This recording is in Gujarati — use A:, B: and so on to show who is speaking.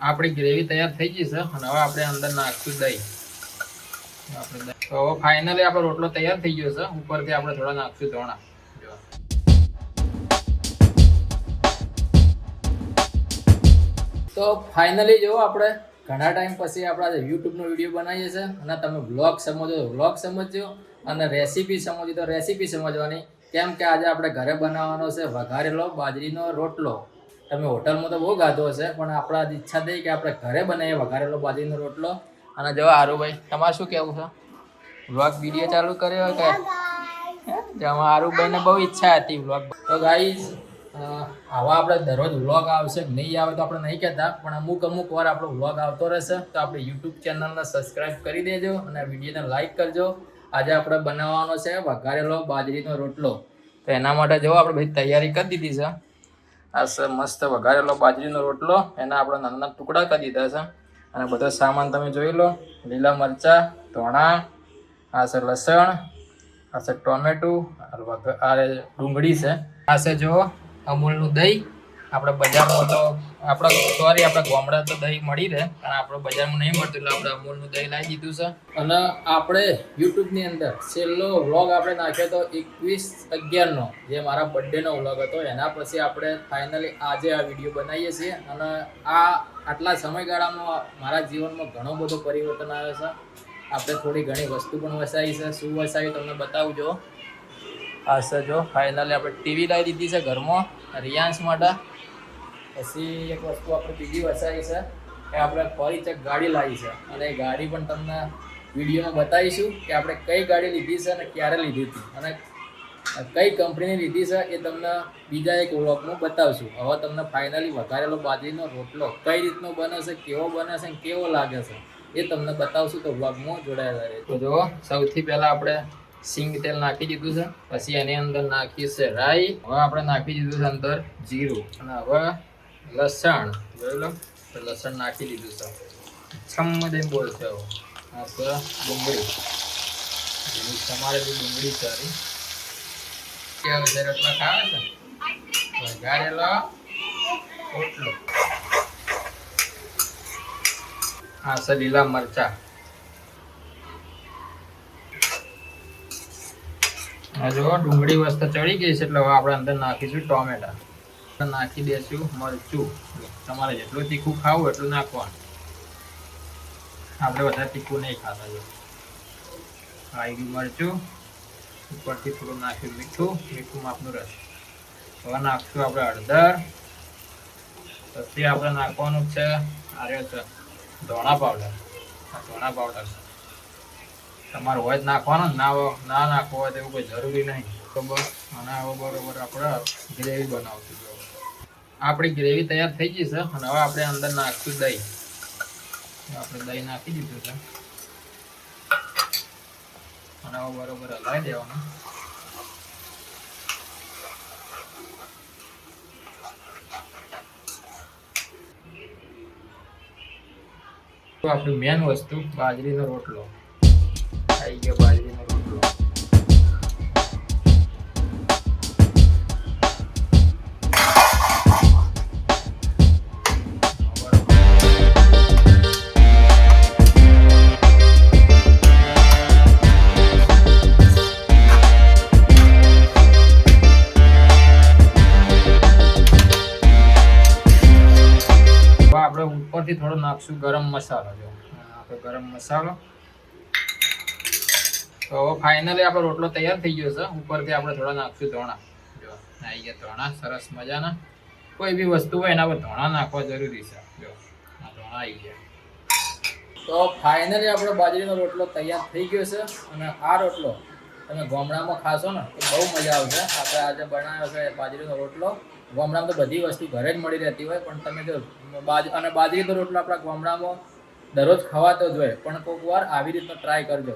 A: આપણી ગ્રેવી તૈયાર થઈ ગઈ છે અને હવે આપણે અંદર નાખશું દહીં. તો હવે ફાઇનલી આપણો રોટલો તૈયાર થઈ ગયો છે. ઉપરથી આપણે થોડા નાખશું ધોણા. તો ફાઇનલી જો આપણે ઘણા ટાઈમ પછી આપણા યુટ્યુબનો વિડીયો બનાવીએ છીએ અને તમે વ્લોગ સમજો તો વ્લોગ સમજજો અને રેસીપી સમજો તો રેસીપી સમજવાની. કેમ કે આજે આપણે ઘરે બનાવવાનો છે વઘારેલો બાજરીનો રોટલો. તમે હોટલમાં તો બહુ ગાધો હશે પણ આપણા ઈચ્છા થઈ કે આપણે ઘરે બનાવીએ વઘારેલો બાજરીનો રોટલો. અને જો આરુભાઈ તમારે શું કહેવું છે? વ્લોગ વિડીયો ચાલુ કર્યો કે જેમાં આરુભાઈને બહુ ઈચ્છા હતી વ્લોગ. તો ગાઈઝ આવા આપણે દરરોજ વ્લોગ આવશે નહીં આવે તો આપણે નહીં કહેતા પણ અમુક વાર આપણો વ્લોગ આવતો રહેશે. તો આપણે યુટ્યુબ ચેનલને સબસ્ક્રાઈબ કરી દેજો અને વિડીયોને લાઈક કરજો. આજે આપણે બનાવવાનો છે વઘારેલો બાજરીનો રોટલો. તો એના માટે જો આપણે બધી તૈયારી કરી દીધી છે. આ છે મસ્ત વઘારેલો બાજરીનો રોટલો. એના આપણે નાના ટુકડા કરી દીધા છે અને બધો સામાન તમે જોઈ લો. લીલા મરચાં, ધોણા, આ છે લસણ, આ છે ટોમેટું, આ ડુંગળી છે. આ છે જો અમૂલનું દહીં. આપણે બજારમાં તો આપણે ગામડા તો દહીં મળી રહે અને આપણે બજારમાં નહીં મળતું એટલે આપણે અમૂલનું દહીં લાવી દીધું છે. અને આપણે યુટ્યુબની અંદર છેલ્લો વ્લોગ આપણે નાખ્યો હતો 21/11નો, જે મારા બર્થડેનો વ્લોગ હતો. એના પછી આપણે ફાઇનલી આજે આ વિડીયો બનાવીએ છીએ અને આટલા સમયગાળામાં મારા જીવનમાં ઘણો બધો પરિવર્તન આવ્યો છે. આપણે થોડી ઘણી વસ્તુ પણ વસાવી છે. શું વસાવી તમને બતાવજો. આ છે જો ફાઇનલી આપણે ટીવી લાવી દીધી છે ઘરમાં રિયાન્સ માટે. પછી એક વસ્તુ આપણે બીજી વસાવી છે કે આપણે ફરીચક ગાડી લાવી છે અને એ ગાડી પણ તમને વિડીયોમાં બતાવીશું કે આપણે કઈ ગાડી લીધી છે અને ક્યારે લીધી હતી અને કઈ કંપનીની લીધી છે એ તમને બીજા એક વ્લોગમાં બતાવશું. હવે તમને ફાઇનલી વઘારેલો બાજરીનો રોટલો કઈ રીતનો બને છે, કેવો બને છે, કેવો લાગે છે એ તમને બતાવશું. તો વ્લોગમાં જોડાયેલા રહે. તો જુઓ સૌથી પહેલાં આપણે સિંગ તેલ નાખી દીધું છે. પછી એની અંદર નાખી છે રાઈ. હવે આપણે નાખી દીધું છે અંદર જીરું અને હવે લસણ. જોઈ લો લસણ નાખી દીધું છે. છમ્મ દઈને બોલશે. હવે આ છે ડુંગળી. તમારે બી ડુંગળી સારી કેવું છે રોટલો ખાવે છે વઘારેલો રોટલો. આ છે લીલા મરચા. જો ડુંગળી વસ્તુ ચડી ગઈ છે એટલે હવે આપણે અંદર નાખીશું ટોમેટા. નાખી દઈશું મરચું. તમારે જેટલું તીખું ખાવું એટલું નાખવાનું. આપણે વધારે તીખું નહીં ખાતા. જો આવી ગયું મરચું. ઉપરથી થોડું નાખ્યું મીઠું માપનું રસ. હવે નાખશું આપણે હળદર. પછી આપણે નાખવાનું છે આર્યો છે ધોણા પાવડર. ધોણા પાવડર તમારે હોય જ નાખવાનો, ના નાખવો હોય તો એવું કોઈ જરૂરી નહીં. તો બસ અને હવે બરોબર આપણે ગ્રેવી બનાવશું. આપણી ગ્રેવી તૈયાર થઈ ગઈ છે અને હવે આપણે અંદર નાખશું દહીં. આપણે દહીં નાખી દીધું છે અને હવે બરોબર હલાવી દેવાનું. તો આપણી મેન વસ્તુ બાજરીનો રોટલો. આવી ગયો બાજરીનો રોટલો. આપણે ઉપરથી થોડો નાખશું ગરમ મસાલો. જો આપણે ગરમ મસાલો. તો હવે ફાઇનલી આપણો રોટલો તૈયાર થઈ ગયો છે. ઉપરથી આપણે થોડા નાખશું ધોણા. જો આવી ગયા ધોણા સરસ મજાના. કોઈ બી વસ્તુ હોય એના પર ધોણા નાખવા જરૂરી છે. જો આ ધોણા આવી ગયા. તો ફાઇનલી આપણો બાજરીનો રોટલો તૈયાર થઈ ગયો છે અને આ રોટલો તમે ગામડામાં ખાશો ને તો બહુ મજા આવશે. આપણે આજે બનાવ્યો છે બાજરીનો રોટલો. ગામડામાં તો બધી વસ્તુ ઘરે જ મળી રહેતી હોય પણ તમે જો બાજરીનો રોટલો આપણા ગામડામાં દરરોજ ખવાતો જ હોય પણ કોઈક વાર આવી રીતનો ટ્રાય કરજો.